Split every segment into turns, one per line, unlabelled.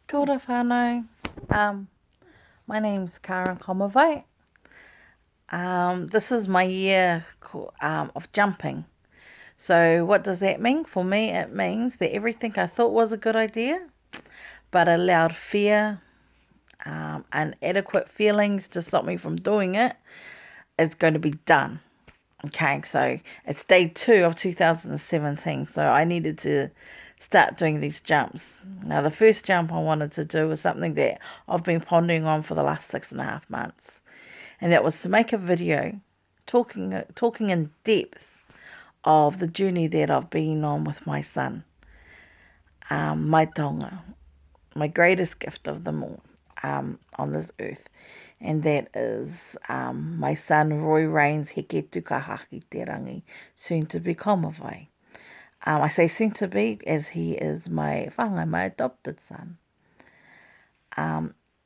Kia ora whānau. My name's Karen Komavai. This is my year of jumping. So what does that mean? For me, it means that everything I thought was a good idea, but allowed fear and inadequate feelings to stop me from doing it, is going to be done. Okay, so it's day 2 of 2017, so I needed to start doing these jumps. Now, the first jump I wanted to do was something that I've been pondering on for the last 6.5 months, and that was to make a video talking in depth of the journey that I've been on with my son, my taonga, my greatest gift of them all on this earth. And that is my son Roy Rains Heke Tukahaki Te Rangi, soon to be Komawai. I say soon to be as he is my whāngai, my adopted son.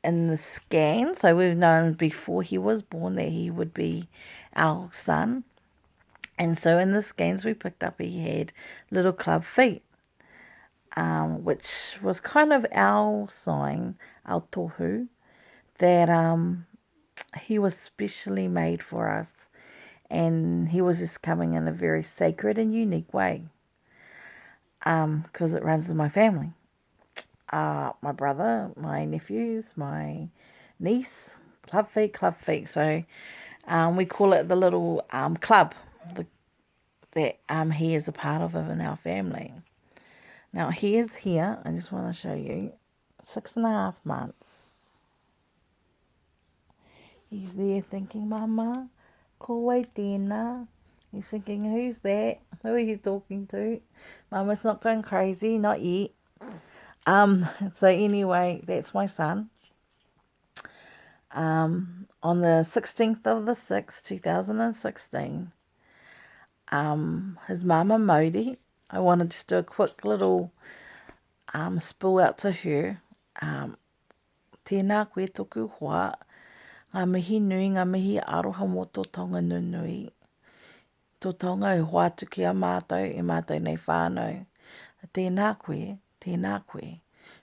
In the scan, so we've known before he was born that he would be our son. And so in the scans we picked up he had little club feet, which was kind of our sign, our tohu, that he was specially made for us, and he was just coming in a very sacred and unique way, because it runs in my family. My brother, my nephews, my niece, club feet. So we call it the little club that he is a part of in our family. Now he is here. I just want to show you 6.5 months. He's there thinking, Mama, ko wai tēnā. He's thinking, who's that? Who are you talking to? Mama's not going crazy, not yet. So anyway, that's my son. On the 16th of the 6th, 2016, his mama Mauri, I wanted to do a quick little spill out to her. Tēnā koe toku hoa, ngā mihi nui, ngā mihi aroha mō tō taonga nunui. Tō taonga e hoa atu ki a mātou, e mātou nei whānau. Tēnā koe,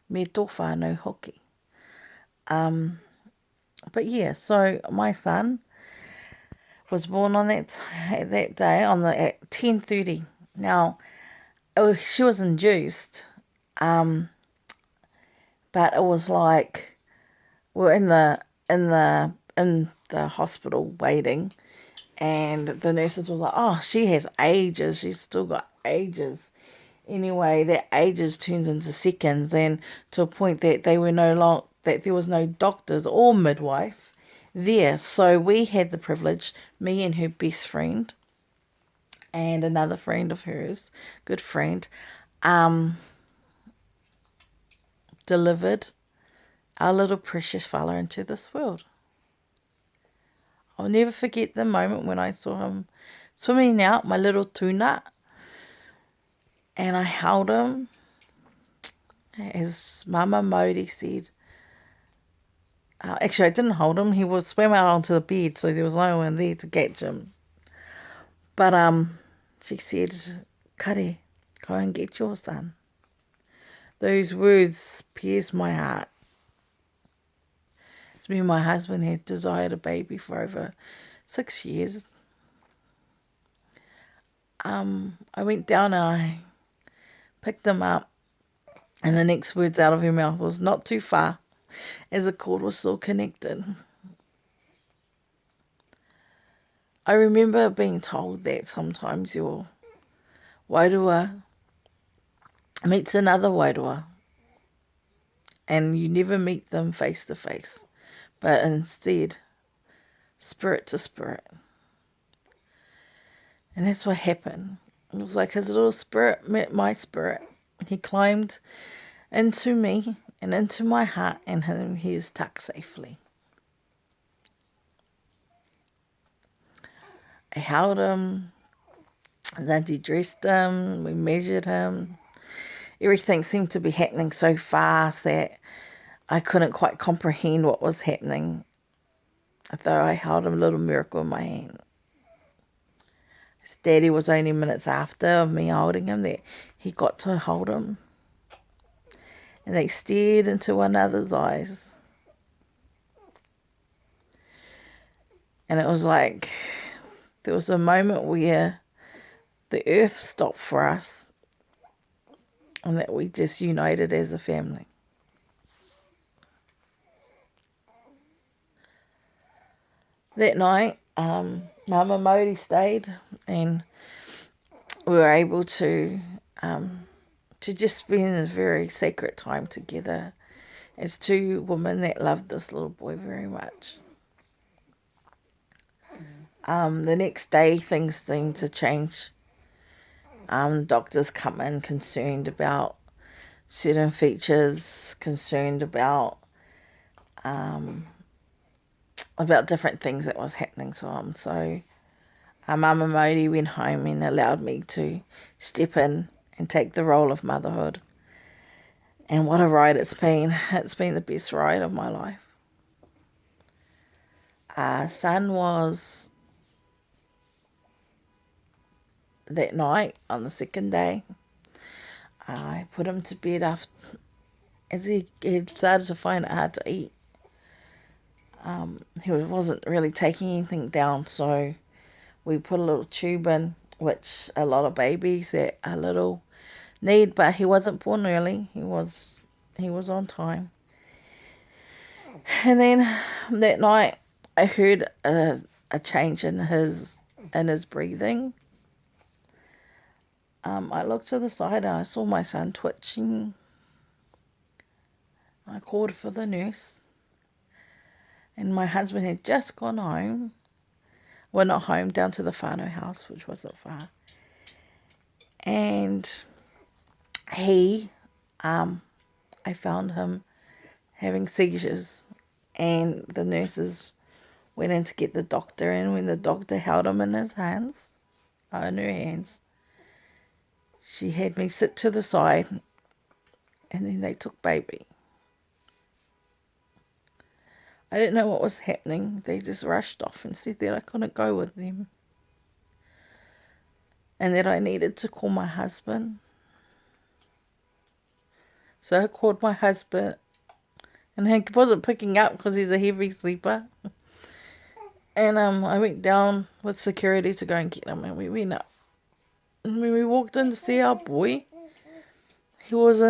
me tō whānau hoki. But yeah, so my son was born on that day at 10:30. Now, she was induced, but it was like we're in the hospital waiting, and the nurses was like, oh, she has ages, she's still got ages. Anyway, that ages turns into seconds, and to a point that there was no doctors or midwife there. So we had the privilege, me and her best friend and another friend of hers, good friend, delivered our little precious fella into this world. I'll never forget the moment when I saw him swimming out, my little tuna, and I held him. As Mama Mauri said, actually I didn't hold him, he was swam out onto the bed, so there was no one there to catch him. But she said, Kare, go and get your son. Those words pierced my heart. It's been my husband had desired a baby for over 6 years. I went down and I picked him up, and the next words out of her mouth was, not too far, as the cord was still connected. I remember being told that sometimes your wairua meets another wairua, and you never meet them face to face, but instead spirit to spirit. And that's what happened. It was like his little spirit met my spirit. He climbed into me and into my heart, and he is tucked safely. I held him, then he dressed him, we measured him. Everything seemed to be happening so fast that I couldn't quite comprehend what was happening, though I held a little miracle in my hand. His daddy was only minutes after of me holding him that he got to hold him. and they stared into one another's eyes. And it was like there was a moment where the earth stopped for us and that we just united as a family. That night, Mama Modi stayed, and we were able to just spend a very sacred time together as two women that loved this little boy very much. The next day, things seemed to change. Doctors come in concerned about certain features, concerned about different things that was happening to him. So Mama Modi went home and allowed me to step in and take the role of motherhood. And what a ride it's been. It's been the best ride of my life. Son was that night on the second day. I put him to bed after, as he started to find it hard to eat. He wasn't really taking anything down, so we put a little tube in, which a lot of babies that are little need, but he wasn't born early. He was on time. And then that night I heard a change in his breathing. I looked to the side and I saw my son twitching. I called for the nurse, and my husband had just gone home. Well, not home, down to the whānau house, which wasn't far. And I found him having seizures, and the nurses went in to get the doctor, and when the doctor held him in her hands, she had me sit to the side, and then they took baby. I didn't know what was happening. They just rushed off and said that I couldn't go with them, and that I needed to call my husband. So I called my husband, and he wasn't picking up because he's a heavy sleeper. And I went down with security to go and get him, and we went up. And when we walked in to see our boy, he was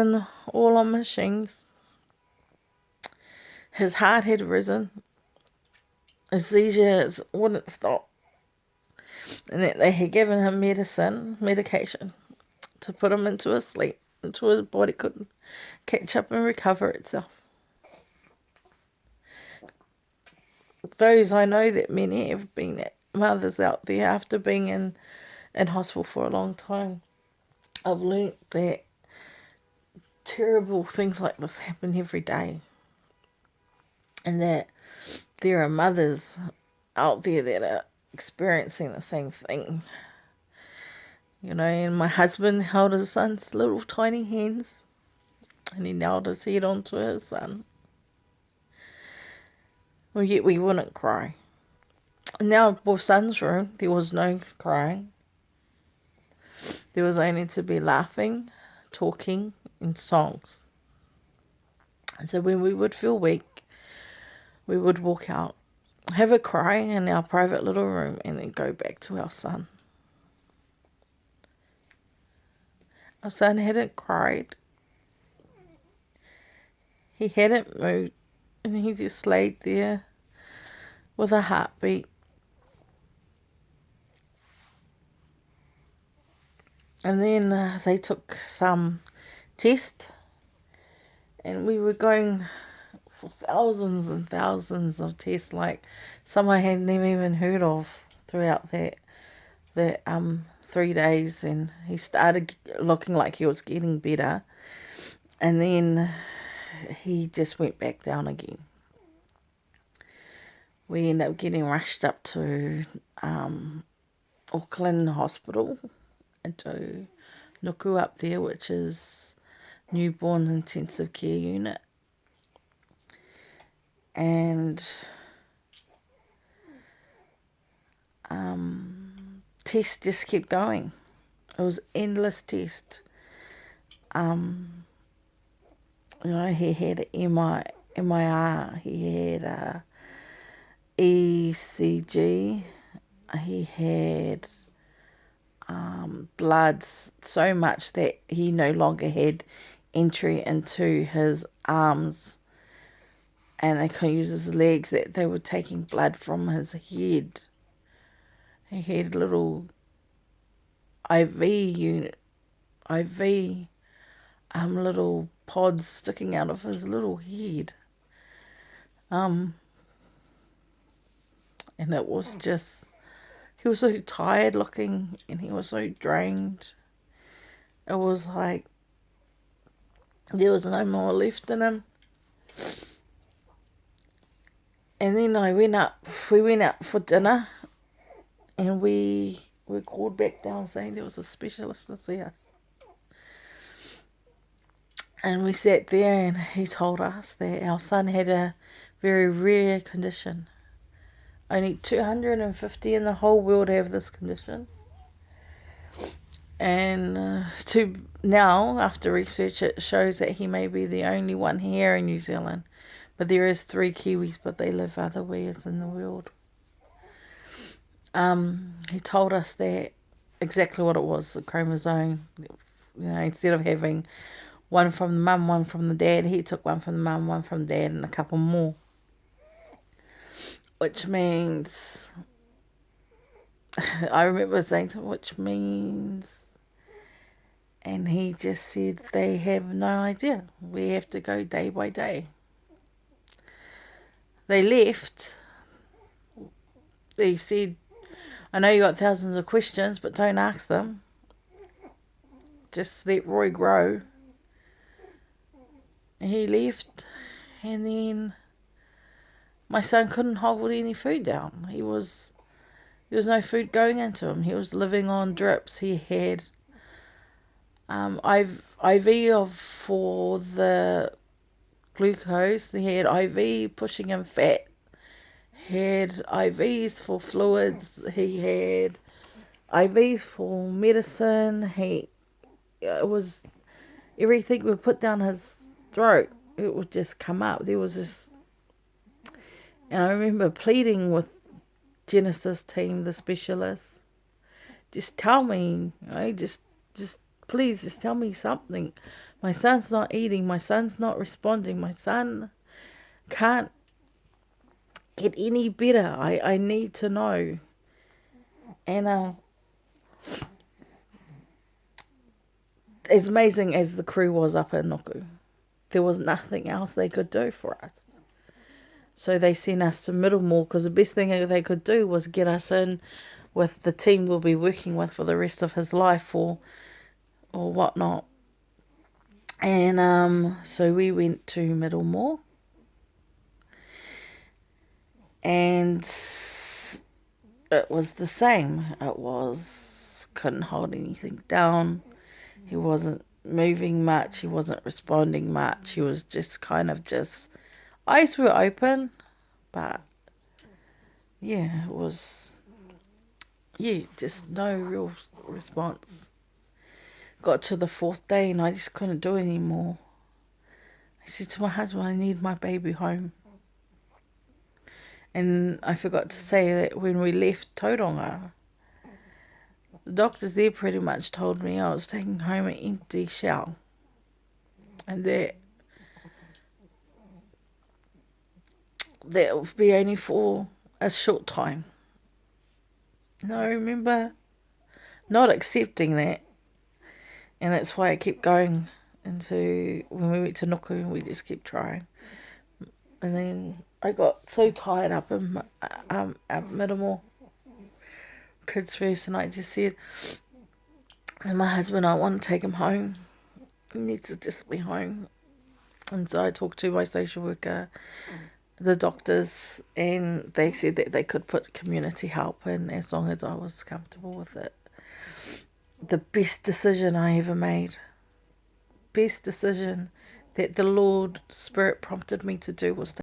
all on machines. His heart had risen. His seizures wouldn't stop. And that they had given him medication, to put him into a sleep until his body could catch up and recover itself. Those I know that many have been mothers out there after being in hospital for a long time. I've learnt that terrible things like this happen every day, and that there are mothers out there that are experiencing the same thing. You know, and my husband held his son's little tiny hands, and he knelt his head onto his son. Well, yet we wouldn't cry. In our son's room, there was no crying. There was only to be laughing, talking, and songs. And so when we would feel weak, we would walk out, have a cry in our private little room, and then go back to our son. Our son hadn't cried. He hadn't moved, and he just laid there with a heartbeat. And then they took some tests, and we were going for thousands and thousands of tests, like some I hadn't even heard of throughout that 3 days. And he started looking like he was getting better, and then he just went back down again. We ended up getting rushed up to Auckland Hospital, into Nuku up there, which is newborn intensive care unit. And tests just kept going. It was endless tests. he had MIR, he had ECG, he had bloods, so much that he no longer had entry into his arms, and they couldn't use his legs, that they were taking blood from his head. He had little IV little pods sticking out of his little head. And it was just, he was so tired looking, and he was so drained. It was like there was no more left in him. And then we went out for dinner, and we were called back down saying there was a specialist to see us. And we sat there, and he told us that our son had a very rare condition. Only 250 in the whole world have this condition. And now, after research, it shows that he may be the only one here in New Zealand. But there is 3 Kiwis, but they live otherwhere in the world. He told us that exactly what it was, the chromosome. Instead of having one from the mum, one from the dad, he took one from the mum, one from the dad, and a couple more. Which means, I remember saying to him, which means, and he just said they have no idea. We have to go day by day. They left. They said, I know you got thousands of questions, but don't ask them. Just let Roy grow. And he left, and then my son couldn't hold any food down. There was no food going into him. He was living on drips. He had IV for the glucose. He had IV pushing him fat. He had IVs for fluids. He had IVs for medicine. It was everything we put down his throat. It would just come up. There was this, and I remember pleading with Genesis team, the specialists, just tell me, just please, just tell me something. My son's not eating. My son's not responding. My son can't get any better. I need to know. And as amazing as the crew was up at Nuku, there was nothing else they could do for us. So they sent us to Middlemore, because the best thing they could do was get us in with the team we'll be working with for the rest of his life or whatnot. And so we went to Middlemore, and it was the same. Couldn't hold anything down. He wasn't moving much. He wasn't responding much. He was just eyes were open, but it was, just no real response. Got to the 4th day, and I just couldn't do it anymore. I said to my husband, I need my baby home. And I forgot to say that when we left Tauranga, the doctors there pretty much told me I was taking home an empty shell. And that would be only for a short time. And I remember not accepting that. And that's why I kept going into, when we went to Nuku, we just kept trying. And then I got so tired up in Middlemore, kids first, and I just said to my husband, I want to take him home. He needs to just be home. And so I talked to my social worker, the doctors, and they said that they could put community help in as long as I was comfortable with it. The best decision I ever made. Best decision that the Lord Spirit prompted me to do was to